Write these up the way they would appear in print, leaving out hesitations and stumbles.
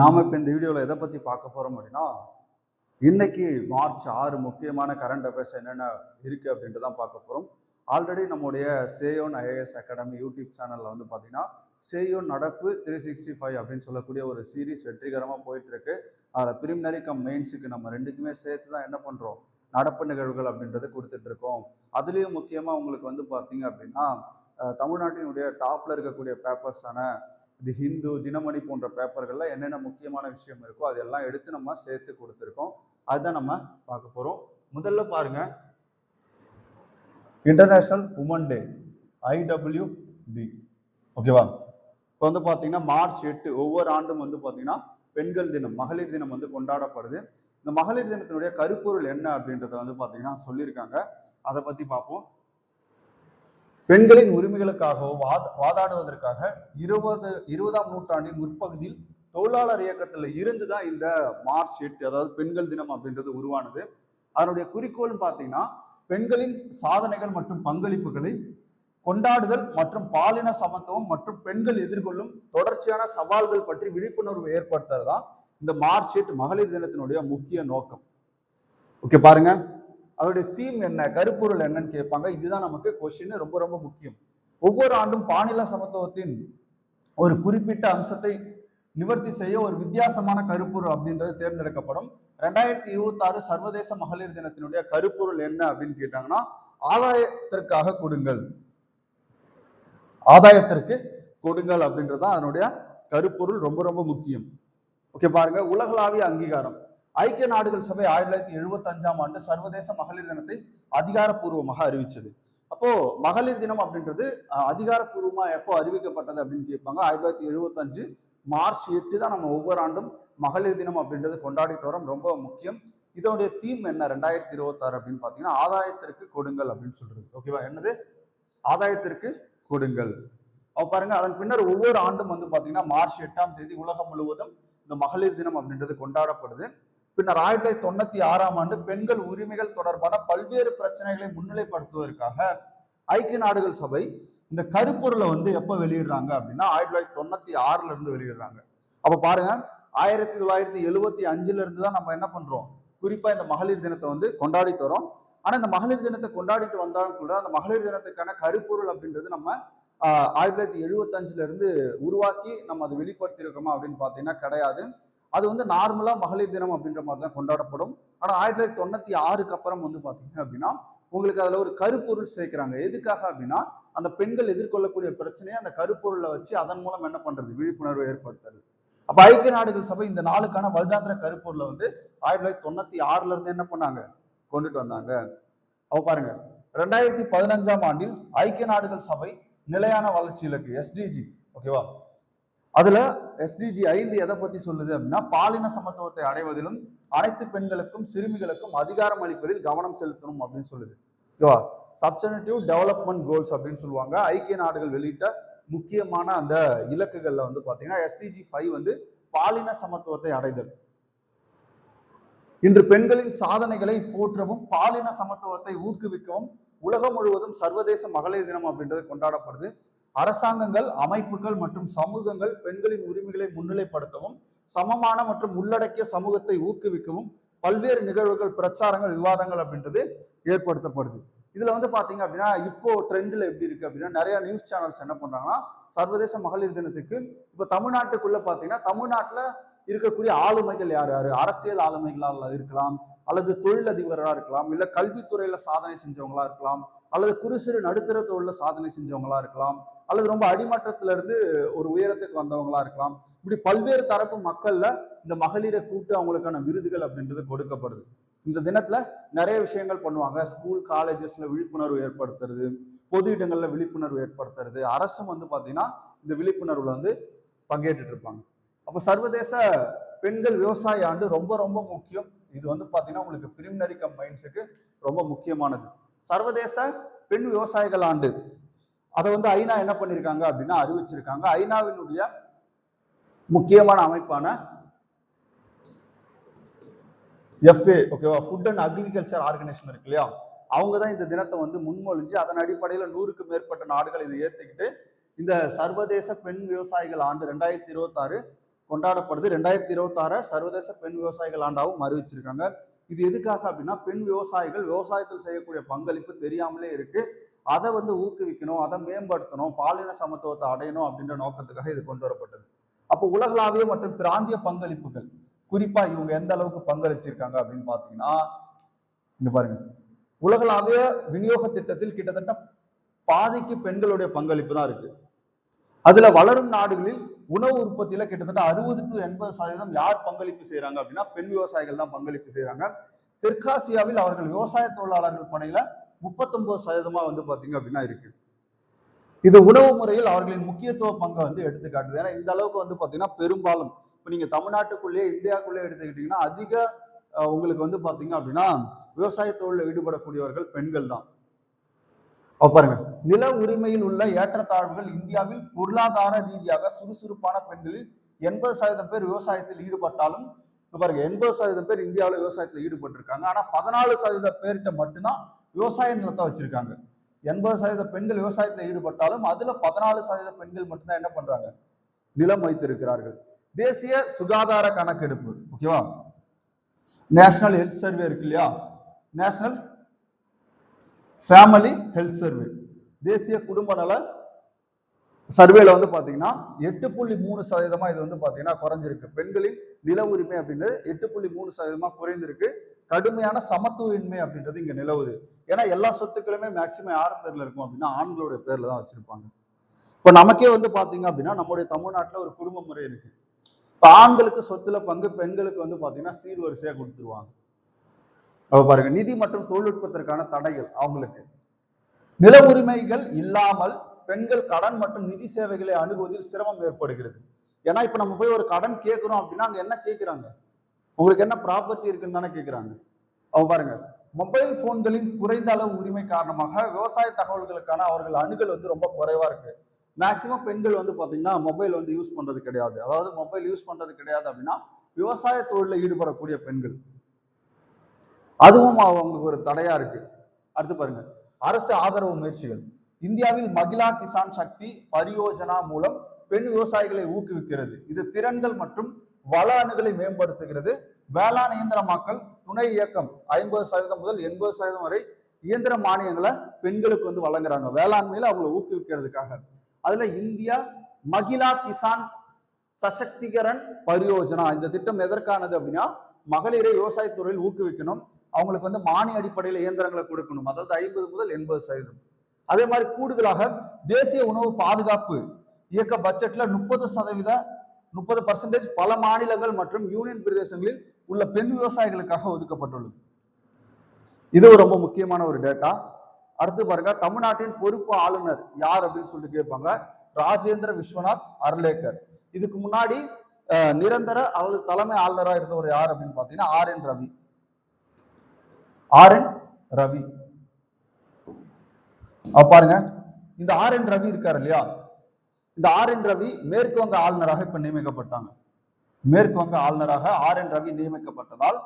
நாம இப்போ இந்த வீடியோவில் எதை பற்றி பார்க்க போகிறோம் அப்படின்னா, இன்னைக்கு மார்ச் 6 முக்கியமான கரண்ட் அஃபேர்ஸ் என்னென்ன இருக்குது அப்படின்ட்டு தான் பார்க்க போகிறோம். ஆல்ரெடி நம்முடைய சேயோன் ஐஏஎஸ் அகாடமி யூடியூப் சேனலில் வந்து பார்த்தீங்கன்னா, சேயோன் நடப்பு 365 அப்படின்னு சொல்லக்கூடிய ஒரு சீரீஸ் வெற்றிகரமாக போயிட்டுருக்கு. அதில் பிரிமினரி மெயின்ஸுக்கு நம்ம ரெண்டுக்குமே சேர்த்து தான் என்ன பண்ணுறோம், நடப்பு நிகழ்வுகள் அப்படின்றத கொடுத்துட்ருக்கோம். அதுலேயும் முக்கியமாக உங்களுக்கு வந்து பார்த்தீங்க அப்படின்னா, தமிழ்நாட்டினுடைய டாப்பில் இருக்கக்கூடிய பேப்பர்ஸான தி ஹிந்து, தினமணி போன்ற பேப்பர்களில் என்னென்ன முக்கியமான விஷயம் இருக்கோ அதெல்லாம் எடுத்து நம்ம சேர்த்து கொடுத்துருக்கோம். அதுதான் நம்ம பார்க்க போகிறோம். முதல்ல பாருங்க, இன்டர்நேஷனல் உமன் டே IWD. ஓகேவா? இப்போ வந்து பார்த்தீங்கன்னா மார்ச் 8 ஒவ்வொரு ஆண்டும் வந்து பார்த்தீங்கன்னா பெண்கள் தினம், மகளிர் தினம் வந்து கொண்டாடப்படுது. இந்த மகளிர் தினத்தினுடைய கருப்பொருள் என்ன அப்படின்றத வந்து பார்த்தீங்கன்னா சொல்லியிருக்காங்க. அதை பற்றி பார்ப்போம். பெண்களின் உரிமைகளுக்காகவும் வாதாடுவதற்காக 20ஆம் நூற்றாண்டின் முற்பகுதியில் தொழிலாளர் இயக்கத்தில் இருந்து தான் இந்த மார்ச் 8, அதாவது பெண்கள் தினம் அப்படின்றது உருவானது. அதனுடைய குறிக்கோள் பார்த்தீங்கன்னா, பெண்களின் சாதனைகள் மற்றும் பங்களிப்புகளை கொண்டாடுதல் மற்றும் பாலின சமத்துவம் மற்றும் பெண்கள் எதிர்கொள்ளும் தொடர்ச்சியான சவால்கள் பற்றி விழிப்புணர்வு ஏற்படுத்துறது தான் இந்த மார்ச் 8 மகளிர் தினத்தினுடைய முக்கிய நோக்கம். ஓகே, பாருங்க, அவருடைய தீம் என்ன, கருப்பொருள் என்னன்னு கேட்பாங்க. இதுதான் நமக்கு கொஸ்டின், ரொம்ப ரொம்ப முக்கியம். ஒவ்வொரு ஆண்டும் பாலின சமத்துவத்தின் ஒரு குறிப்பிட்ட அம்சத்தை நிவர்த்தி செய்ய ஒரு வித்தியாசமான கருப்பொருள் அப்படின்றது தேர்ந்தெடுக்கப்படும். 2026 சர்வதேச மகளிர் தினத்தினுடைய கருப்பொருள் என்ன அப்படின்னு கேட்டாங்கன்னா, ஆதாயத்திற்காக கொடுங்கள், ஆதாயத்திற்கு கொடுங்கள் அப்படின்றதான் அதனுடைய கருப்பொருள். ரொம்ப ரொம்ப முக்கியம். ஓகே, பாருங்க, உலகளாவிய அங்கீகாரம். ஐக்கிய நாடுகள் சபை 1975ஆம் ஆண்டு சர்வதேச மகளிர் தினத்தை அதிகாரப்பூர்வமாக அறிவிச்சது. அப்போ மகளிர் தினம் அப்படின்றது அதிகாரப்பூர்வமா எப்போ அறிவிக்கப்பட்டது அப்படின்னு கேட்பாங்க. 1975 மார்ச் 8 தான் நம்ம ஒவ்வொரு ஆண்டும் மகளிர் தினம் அப்படின்றது கொண்டாடிட்டு வரோம். ரொம்ப முக்கியம். இதோடைய தீம் என்ன 2026 அப்படின்னு பார்த்தீங்கன்னா, ஆதாயத்திற்கு கொடுங்கள் அப்படின்னு சொல்றது. ஓகேவா? என்னது? ஆதாயத்திற்கு கொடுங்கள். அப்ப பாருங்க, அதன் பின்னர் ஒவ்வொரு ஆண்டும் வந்து பார்த்தீங்கன்னா மார்ச் 8ஆம் தேதி உலகம் முழுவதும் இந்த மகளிர் தினம் அப்படின்றது கொண்டாடப்படுது. பின்னர் 1996ஆம் ஆண்டு பெண்கள் உரிமைகள் தொடர்பான பல்வேறு பிரச்சனைகளை முன்னிலைப்படுத்துவதற்காக ஐக்கிய நாடுகள் சபை இந்த கருப்பொருளை வந்து எப்ப வெளியிடுறாங்க அப்படின்னா 1996ல இருந்து வெளியிடுறாங்க. அப்ப பாருங்க, 1975ல இருந்து தான் நம்ம என்ன பண்றோம், குறிப்பா இந்த மகளிர் தினத்தை வந்து கொண்டாடிட்டு வரோம். ஆனா இந்த மகளிர் தினத்தை கொண்டாடிட்டு வந்தாலும் கூட அந்த மகளிர் தினத்துக்கான கருப்பொருள் அப்படின்றது நம்ம 1975ல இருந்து உருவாக்கி நம்ம அதை வெளிப்படுத்தி இருக்கோமா அப்படின்னு பாத்தீங்கன்னா கிடையாது. அது வந்து நார்மலா மகளிர் தினம் அப்படின்ற மாதிரி தான் கொண்டாடப்படும். ஆனா 1996க்கு அப்புறம் வந்து பாத்தீங்க அப்படின்னா உங்களுக்கு அதுல ஒரு கருப்பொருள் சேர்க்கிறாங்க. எதுக்காக அப்படின்னா, அந்த பெண்கள் எதிர்கொள்ளக்கூடிய பிரச்சனையை அந்த கருப்பொருளை வச்சு அதன் மூலம் என்ன பண்றது, விழிப்புணர்வு ஏற்படுத்துறது. அப்ப ஐக்கிய நாடுகள் சபை இந்த நாளுக்கான வருடாந்திர கருப்பொருளை வந்து 1996ல இருந்து என்ன பண்ணாங்க, கொண்டுட்டு வந்தாங்க. அவ பாருங்க, 2015ஆம் ஆண்டில் ஐக்கிய நாடுகள் சபை நிலையான வளர்ச்சி இலக்கு SDG, ஓகேவா, அதுல SDG 5 எதை பத்தி சொல்லுது அப்படின்னா, பாலின சமத்துவத்தை அடைவதிலும் அனைத்து பெண்களுக்கும் சிறுமிகளுக்கும் அதிகாரம் அளிப்பதில் கவனம் செலுத்தணும் அப்படின்னு சொல்லுது. ஓகேவா? சப்ஸ்டனேட்டிவ் டெவலப்மெண்ட் கோல்ஸ் அப்படின்னு சொல்லுவாங்க. ஐக்கிய நாடுகள் வெளியிட்ட முக்கியமான அந்த இலக்குகள்ல வந்து பாத்தீங்கன்னா SDG 5 வந்து பாலின சமத்துவத்தை அடைதல். இன்று பெண்களின் சாதனைகளை போற்றவும் பாலின சமத்துவத்தை ஊக்குவிக்கவும் உலகம் முழுவதும் சர்வதேச மகளிர் தினம் அப்படின்றது கொண்டாடப்படுது. அரசாங்கங்கள், அமைப்புகள் மற்றும் சமூகங்கள் பெண்களின் உரிமைகளை முன்னிலைப்படுத்தவும் சமமான மற்றும் உள்ளடக்கிய சமூகத்தை ஊக்குவிக்கவும் பல்வேறு நிகழ்வுகள், பிரச்சாரங்கள், விவாதங்கள் அப்படின்றது ஏற்படுத்தப்படுது. இதுல வந்து பாத்தீங்க அப்படின்னா, இப்போ ட்ரெண்ட்ல எப்படி இருக்கு அப்படின்னா, நிறைய நியூஸ் சேனல்ஸ் என்ன பண்றாங்கன்னா, சர்வதேச மகளிர் தினத்துக்கு இப்போ தமிழ்நாட்டுக்குள்ள பாத்தீங்கன்னா, தமிழ்நாட்டுல இருக்கக்கூடிய ஆளுமைகள் யார் யாரு, அரசியல் ஆளுமைகளாக இருக்கலாம், அல்லது தொழிலதிபராக இருக்கலாம், இல்ல கல்வித்துறையில சாதனை செஞ்சவங்களா இருக்கலாம், அல்லது குறு சிறு நடுத்தர தொழில சாதனை செஞ்சவங்களா இருக்கலாம், அல்லது ரொம்ப அடிமட்டத்துல இருந்து ஒரு உயரத்துக்கு வந்தவங்களா இருக்கலாம். இப்படி பல்வேறு தரப்பு மக்கள்ல இந்த மகளிரை கூட்டு அவங்களுக்கான விருதுகள் அப்படின்றது கொடுக்கப்படுது. இந்த தினத்துல நிறைய விஷயங்கள் பண்ணுவாங்க. ஸ்கூல், காலேஜஸ்ல விழிப்புணர்வு ஏற்படுத்துறது, பொது இடங்கள்ல விழிப்புணர்வு ஏற்படுத்துறது, அரசும் வந்து பாத்தீங்கன்னா இந்த விழிப்புணர்வுல வந்து பங்கேற்றுட்டு இருப்பாங்க. அப்ப சர்வதேச பெண்கள் விவசாய ஆண்டு ரொம்ப ரொம்ப முக்கியம். இது வந்து பாத்தீங்கன்னா உங்களுக்கு பிரிமினரி மெயின்ஸுக்கு ரொம்ப முக்கியமானது. சர்வதேச பெண் விவசாயிகள் ஆண்டு, அதை வந்து ஐநா என்ன பண்ணிருக்காங்க அப்படின்னா அறிவிச்சிருக்காங்க. ஐநாவினுடைய முக்கியமான அமைப்பான FA, ஓகேவா, ஃபுட் அண்ட் அக்ரிகல்ச்சர் ஆர்கனைசேஷன் இருக்கு இல்லையா, அவங்க தான் இந்த தினத்தை வந்து முன்மொழிஞ்சு அதன் அடிப்படையில் 100க்கும் மேற்பட்ட நாடுகள் இதை ஏத்துக்கிட்டு இந்த சர்வதேச பெண் விவசாயிகள் ஆண்டு 2026 கொண்டாடப்படுது. 2026 சர்வதேச பெண் விவசாயிகள் ஆண்டாவும் அறிவிச்சிருக்காங்க. இது எதுக்காக அப்படின்னா, பெண் விவசாயிகள் விவசாயத்தில் செய்யக்கூடிய பங்களிப்பு தெரியாமலே இருக்கு. அதை ஊக்குவிக்கணும், அதை மேம்படுத்தணும், பாலின சமத்துவத்தை அடையணும் அப்படின்ற நோக்கத்துக்காக இது கொண்டு வரப்பட்டது. அப்போ உலகளாவிய மற்றும் பிராந்திய பங்களிப்புகள், குறிப்பா இவங்க எந்த அளவுக்கு பங்களிச்சிருக்காங்க அப்படின்னு பாத்தீங்கன்னா, இங்க பாருங்க, உலகளாவிய விநியோக திட்டத்தில் கிட்டத்தட்ட பாதிக்கு பெண்களுடைய பங்களிப்பு தான் இருக்கு. அதுல வளரும் நாடுகளில் உணவு உற்பத்தியில கிட்டத்தட்ட 60 to 80% யார் பங்களிப்பு செய்யறாங்க அப்படின்னா பெண் விவசாயிகள் தான் பங்களிப்பு செய்யறாங்க. தெற்காசியாவில் அவர்கள் விவசாய தொழிலாளர்கள் பணியில 39% பாத்தீங்க அப்படின்னா இருக்கு. இது உணவு முறையில் அவர்களின் முக்கியத்துவ பங்கை எடுத்துக்காட்டுது. ஏன்னா இந்த அளவுக்கு பாத்தீங்கன்னா பெரும்பாலும் இப்ப நீங்க தமிழ்நாட்டுக்குள்ளேயே இந்தியாவுக்குள்ளே எடுத்துக்கிட்டீங்கன்னா அதிக உங்களுக்கு பாத்தீங்க அப்படின்னா விவசாய தொழிலில் ஈடுபடக்கூடியவர்கள் பெண்கள் தான். பாருங்க, நில உரிமையில் உள்ள ஏற்றத்தாழ்வுகள் இந்தியாவில் பொருளாதார ரீதியாக சுறுசுறுப்பான பெண்களில் 80% பேர் விவசாயத்தில் ஈடுபட்டாலும் பாருங்க 80% பேர் இந்தியாவில் விவசாயத்தில் ஈடுபட்டிருக்காங்க. ஆனா 14% பேர்கிட்ட மட்டும்தான் விவசாய நிலத்தை வச்சிருக்காங்க. 80% பெண்கள் விவசாயத்தில் ஈடுபட்டாலும் அதுல 14% பெண்கள் மட்டும்தான் என்ன பண்றாங்க, நிலம் வைத்திருக்கிறார்கள். தேசிய சுகாதார கணக்கெடுப்பு, ஓகேவா, நேஷனல் ஹெல்த் சர்வே இருக்கு இல்லையா, நேஷனல் ஃபேமிலி ஹெல்த் சர்வே, தேசிய குடும்ப நல சர்வேல பாத்தீங்கன்னா 8.3% இது பாத்தீங்கன்னா குறைஞ்சிருக்கு. பெண்களின் நில உரிமை அப்படின்றது 8.3% குறைந்திருக்கு. கடுமையான சமத்துவமின்மை அப்படின்றது இங்க நிலவுது. ஏன்னா எல்லா சொத்துக்களுமே மேக்சிமம் யார் பேர்ல இருக்கும் அப்படின்னா ஆண்களுடைய பேர்ல தான் வச்சிருப்பாங்க. இப்ப நமக்கே பாத்தீங்க அப்படின்னா நம்முடைய தமிழ்நாட்டுல ஒரு குடும்ப முறை இருக்கு. இப்ப ஆண்களுக்கு சொத்துல பங்கு, பெண்களுக்கு பாத்தீங்கன்னா சீர்வரிசையா கொடுத்துருவாங்க. பாருங்க, நிதி மற்றும் தொழில்நுட்பத்திற்கான தடைகள், அவங்களுக்கு நில உரிமைகள் இல்லாமல் பெண்கள் கடன் மற்றும் நிதி சேவைகளை அணுகுவதில் சிரமம் ஏற்படுகிறது. ஏன்னா இப்ப நம்ம போய் ஒரு கடன் கேட்கிறோம் அப்படின்னா அங்க என்ன கேட்கிறாங்க, உங்களுக்கு என்ன ப்ராப்பர்ட்டி இருக்குன்னு தானே கேட்கிறாங்க. பாருங்க, மொபைல் போன்களின் குறைந்த அளவு உரிமை காரணமாக விவசாய தகவல்களுக்கான அவர்கள் அணுகல் ரொம்ப குறைவா இருக்கு. மேக்சிமம் பெண்கள் பாத்தீங்கன்னா மொபைல் யூஸ் பண்றது கிடையாது. அதாவது மொபைல் யூஸ் பண்றது கிடையாது அப்படின்னா விவசாய தொழிலில் ஈடுபடக்கூடிய பெண்கள், அதுவும் அவங்களுக்கு ஒரு தடையா இருக்கு. அடுத்து பாருங்க, அரசு ஆதரவு முயற்சிகள். இந்தியாவில் மகிழா கிசான் சக்தி பரியோஜனா மூலம் பெண் விவசாயிகளை ஊக்குவிக்கிறது. இது திறன்கள் மற்றும் வள அணுகளை மேம்படுத்துகிறது. வேளாண் இயந்திரமாக்கல் துணை இயக்கம் 50% முதல் 80% வரை இயந்திர மானியங்களை பெண்களுக்கு வழங்குறாங்க, வேளாண்மையில அவங்களை ஊக்குவிக்கிறதுக்காக. அதுல இந்தியா மகிழா கிசான் சசக்திகரன் பரியோஜனா, இந்த திட்டம் எதற்கானது அப்படின்னா மகளிரை விவசாயத்துறையில் ஊக்குவிக்கணும், அவங்களுக்கு மானிய அடிப்படையில் இயந்திரங்களை கொடுக்கணும். அதாவது 50 முதல் 80%. அதே மாதிரி கூடுதலாக தேசிய உணவு பாதுகாப்பு இயக்க பட்ஜெட்ல 30% பல மாநிலங்கள் மற்றும் யூனியன் பிரதேசங்களில் உள்ள பெண் விவசாயிகளுக்காக ஒதுக்கப்பட்டுள்ளது. இது ரொம்ப முக்கியமான ஒரு டேட்டா. அடுத்து பாருங்க, தமிழ்நாட்டின் பொறுப்பு ஆளுநர் யார் அப்படின்னு சொல்லிட்டு கேட்பாங்க. ராஜேந்திர விஸ்வநாத் அர்லேக்கர். இதுக்கு முன்னாடி நிரந்தர அல்லது தலைமை ஆளுநராக இருந்தவர் யார் அப்படின்னு பாத்தீங்கன்னா ஆர்.என். ரவி. பாருங்க, இந்த ஆர்.என். ரவி இருக்காரு இல்லையா, இந்த ஆர்.என். ரவி மேற்கு வங்க ஆளுநராக இப்ப நியமிக்கப்பட்டாங்க. மேற்கு வங்க ஆளுநராக ஆர்.என். ரவி நியமிக்கப்பட்டதால்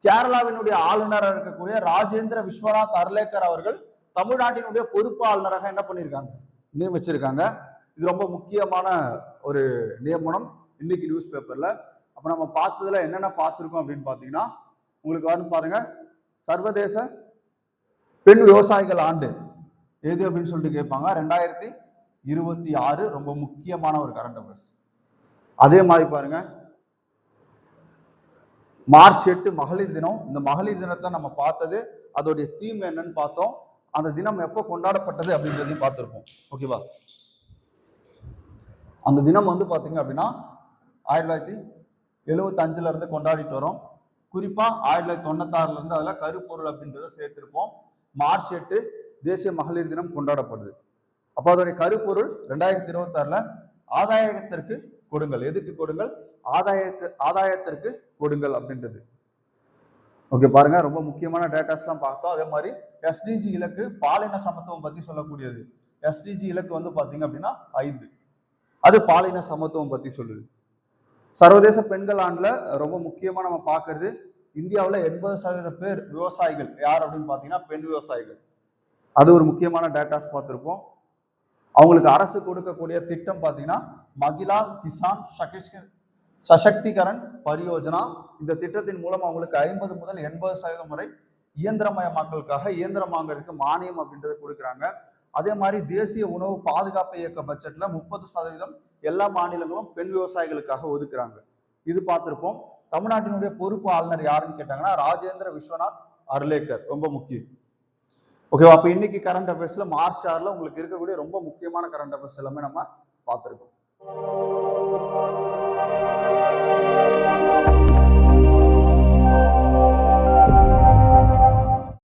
கேரளாவினுடைய ஆளுநராக இருக்கக்கூடிய ராஜேந்திர விஸ்வநாத் அர்லேக்கர் அவர்கள் தமிழ்நாட்டினுடைய பொறுப்பு ஆளுநராக என்ன பண்ணியிருக்காங்க, நியமிச்சிருக்காங்க. இது ரொம்ப முக்கியமான ஒரு நியமனம் இன்னைக்கு நியூஸ் பேப்பர்ல. அப்ப நம்ம பார்த்ததுல என்னென்ன பார்த்திருக்கோம் அப்படின்னு பாத்தீங்கன்னா, உங்களுக்கு பாருங்க, சர்வதேச பெண் விவசாயிகள் ஆண்டு எது அப்படின்னு சொல்லிட்டு கேட்பாங்க. 2026 ரொம்ப முக்கியமான ஒரு கரண்ட் அஃபேர்ஸ். அதே மாதிரி பாருங்க, மார்ச் 8 மகளிர் தினம். இந்த மகளிர் தினத்துல நம்ம பார்த்தது அதோடைய தீம் என்னன்னு பார்த்தோம். அந்த தினம் எப்போ கொண்டாடப்பட்டது அப்படின்றதையும் பார்த்திருப்போம். ஓகேவா, அந்த தினம் பாத்தீங்க அப்படின்னா 1975 இருந்து கொண்டாடிட்டு வரோம். குறிப்பா 1996 இருந்து அதுல கருப்பொருள் அப்படின்றத சேர்த்திருப்போம். மார்ச் 8 தேசிய மகளிர் தினம் கொண்டாடப்படுது. அப்போ அதோடைய கருப்பொருள் 2026 ஆதாயத்திற்கு கொடுங்கள். எதுக்கு கொடுங்கள், ஆதாயத்திற்கு கொடுங்கள் அப்படின்றது. ஓகே, பாருங்க, ரொம்ப முக்கியமான டேட்டாஸ்லாம் பார்த்தோம். அதே மாதிரி எஸ்டிஜி இலக்கு பாலின சமத்துவம் பத்தி சொல்லக்கூடியது. எஸ்டிஜி இலக்கு பாத்தீங்க அப்படின்னா 5, அது பாலின சமத்துவம் பத்தி சொல்லுது. சர்வதேச பெண்கள் ஆண்டுல ரொம்ப முக்கியமா நம்ம பார்க்கறது, இந்தியாவில் 80% பேர் விவசாயிகள் யார் அப்படின்னு பாத்தீங்கன்னா பெண் விவசாயிகள். அது ஒரு முக்கியமான டேட்டாஸ் பார்த்திருப்போம். அவங்களுக்கு அரசு கொடுக்கக்கூடிய திட்டம் பாத்தீங்கன்னா மகிழா கிசான் சசக்திகரன் பரியோஜனா, இந்த திட்டத்தின் மூலம் அவங்களுக்கு 50 முதல் 80% வரை இயந்திரமயமாக்கலுக்காக இயந்திரமாங்களுக்கு மானியம் அப்படின்றத கொடுக்குறாங்க. அதே மாதிரி தேசிய உணவு பாதுகாப்பு இயக்க பட்ஜெட்ல 30% எல்லா மாநிலங்களும் பெண் விவசாயிகளுக்காக ஒதுக்குறாங்க. இது பார்த்திருப்போம். தமிழ்நாட்டினுடைய பொறுப்பு ஆளுநர் யாருன்னு கேட்டாங்கன்னா ராஜேந்திர விஸ்வநாத் அர்லேக்கர், ரொம்ப முக்கியம். ஓகேவா? அப்ப இன்னைக்கு கரண்ட் அஃபேர்ஸ்ல மார்ச் 6ல உங்களுக்கு இருக்கக்கூடிய ரொம்ப முக்கியமான கரண்ட் அஃபேர்ஸ் எல்லாமே நம்ம பார்த்திருக்கோம்.